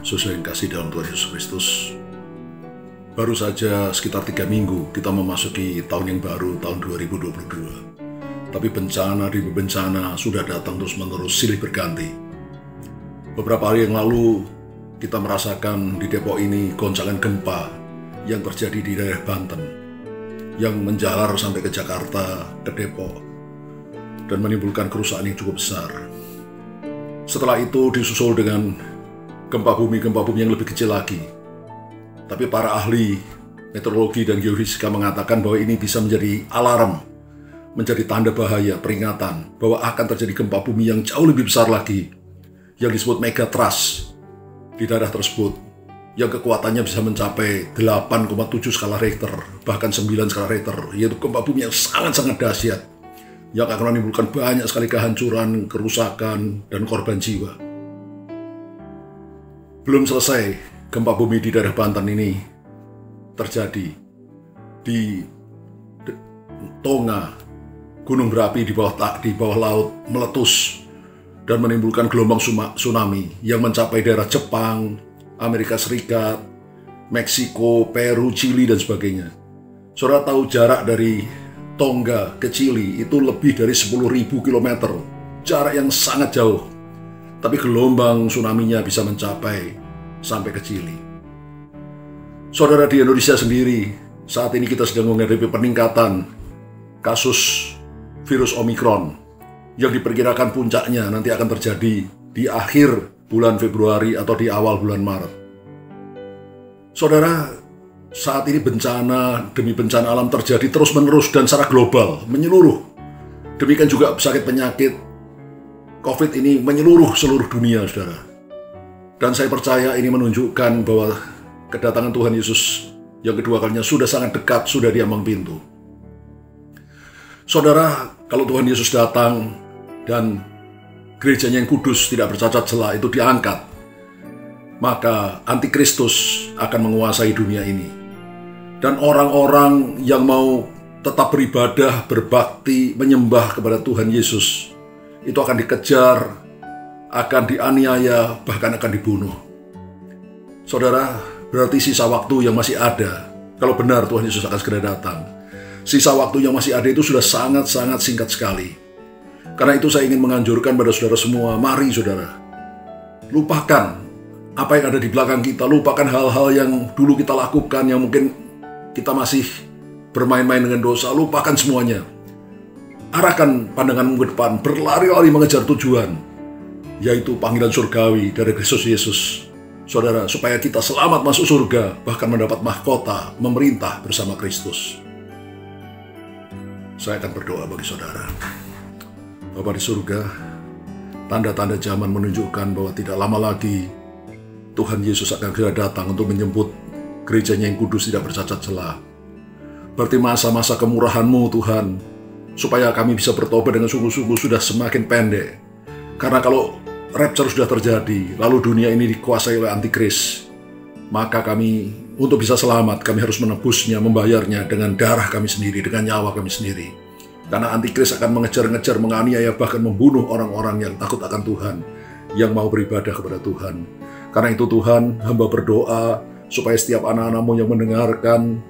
Saudara yang kasih dalam Tuhan Yesus Kristus, baru saja sekitar 3 minggu kita memasuki tahun yang baru, tahun 2022. Tapi bencana demi bencana sudah datang terus-menerus silih berganti. Beberapa hari yang lalu kita merasakan di Depok ini goncangan gempa yang terjadi di daerah Banten, yang menjalar sampai ke Jakarta, ke Depok, dan menimbulkan kerusakan yang cukup besar. Setelah itu disusul dengan gempa bumi yang lebih kecil lagi. Tapi para ahli meteorologi dan geofisika mengatakan bahwa ini bisa menjadi alarm, menjadi tanda bahaya, peringatan bahwa akan terjadi gempa bumi yang jauh lebih besar lagi, yang disebut megatrust di daerah tersebut, yang kekuatannya bisa mencapai 8,7 skala Richter, bahkan 9 skala Richter, yaitu gempa bumi yang sangat-sangat dahsyat, yang akan menimbulkan banyak sekali kehancuran, kerusakan, dan korban jiwa. Belum selesai, gempa bumi di daerah Banten ini terjadi di Tonga, gunung berapi di bawah laut meletus dan menimbulkan gelombang tsunami yang mencapai daerah Jepang, Amerika Serikat, Meksiko, Peru, Chili, dan sebagainya. Saudara tahu jarak dari Tonga ke Chili itu lebih dari 10.000 km, jarak yang sangat jauh. Tapi gelombang tsunami-nya bisa mencapai sampai ke Chili. Saudara, di Indonesia sendiri, saat ini kita sedang menghadapi peningkatan kasus virus Omikron yang diperkirakan puncaknya nanti akan terjadi di akhir bulan Februari atau di awal bulan Maret. Saudara, saat ini bencana demi bencana alam terjadi terus-menerus dan secara global, menyeluruh. Demikian juga sakit penyakit COVID ini menyeluruh seluruh dunia, saudara. Dan saya percaya ini menunjukkan bahwa kedatangan Tuhan Yesus yang kedua kalinya sudah sangat dekat, sudah di ambang pintu. Saudara, kalau Tuhan Yesus datang dan gerejanya yang kudus tidak bercacat celah itu diangkat, maka antikristus akan menguasai dunia ini. Dan orang-orang yang mau tetap beribadah, berbakti, menyembah kepada Tuhan Yesus, itu akan dikejar, akan dianiaya, bahkan akan dibunuh. Saudara, berarti sisa waktu yang masih ada, kalau benar Tuhan Yesus akan segera datang, sisa waktu yang masih ada itu sudah sangat-sangat singkat sekali. Karena itu saya ingin menganjurkan pada saudara semua, mari saudara, lupakan apa yang ada di belakang kita, lupakan hal-hal yang dulu kita lakukan, yang mungkin kita masih bermain-main dengan dosa, lupakan semuanya. Arahkan pandanganmu ke depan, berlari-lari mengejar tujuan, yaitu panggilan surgawi dari Kristus Yesus. Saudara, supaya kita selamat masuk surga, bahkan mendapat mahkota memerintah bersama Kristus. Saya akan berdoa bagi saudara. Bapa di surga, tanda-tanda zaman menunjukkan bahwa tidak lama lagi Tuhan Yesus akan segera datang untuk menjemput gerejanya yang kudus tidak bercacat celah. Berarti masa-masa kemurahan-Mu Tuhan, supaya kami bisa bertobat dengan sungguh-sungguh sudah semakin pendek. Karena kalau rapture sudah terjadi, lalu dunia ini dikuasai oleh antikris, maka kami untuk bisa selamat, kami harus menebusnya, membayarnya dengan darah kami sendiri, dengan nyawa kami sendiri. Karena antikris akan mengejar-ngejar, menganiaya, bahkan membunuh orang-orang yang takut akan Tuhan, yang mau beribadah kepada Tuhan. Karena itu Tuhan, hamba berdoa supaya setiap anak-anak-Mu yang mendengarkan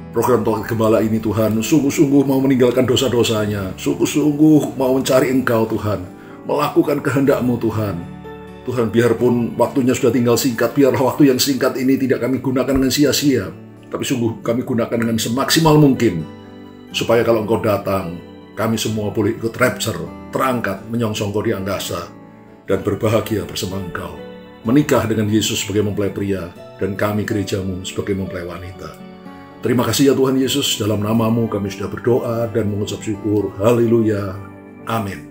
program Tuhan Gembala ini, Tuhan, sungguh-sungguh mau meninggalkan dosa-dosanya, sungguh-sungguh mau mencari Engkau, Tuhan, melakukan kehendak-Mu, Tuhan. Tuhan, biarpun waktunya sudah tinggal singkat, biarlah waktu yang singkat ini tidak kami gunakan dengan sia-sia, tapi sungguh kami gunakan dengan semaksimal mungkin, supaya kalau Engkau datang, kami semua boleh ikut rapture, terangkat, menyongsong Engkau di angkasa, dan berbahagia bersama Engkau, menikah dengan Yesus sebagai mempelai pria, dan kami gereja-Mu sebagai mempelai wanita. Terima kasih ya Tuhan Yesus, dalam nama-Mu kami sudah berdoa dan mengucap syukur. Haleluya. Amin.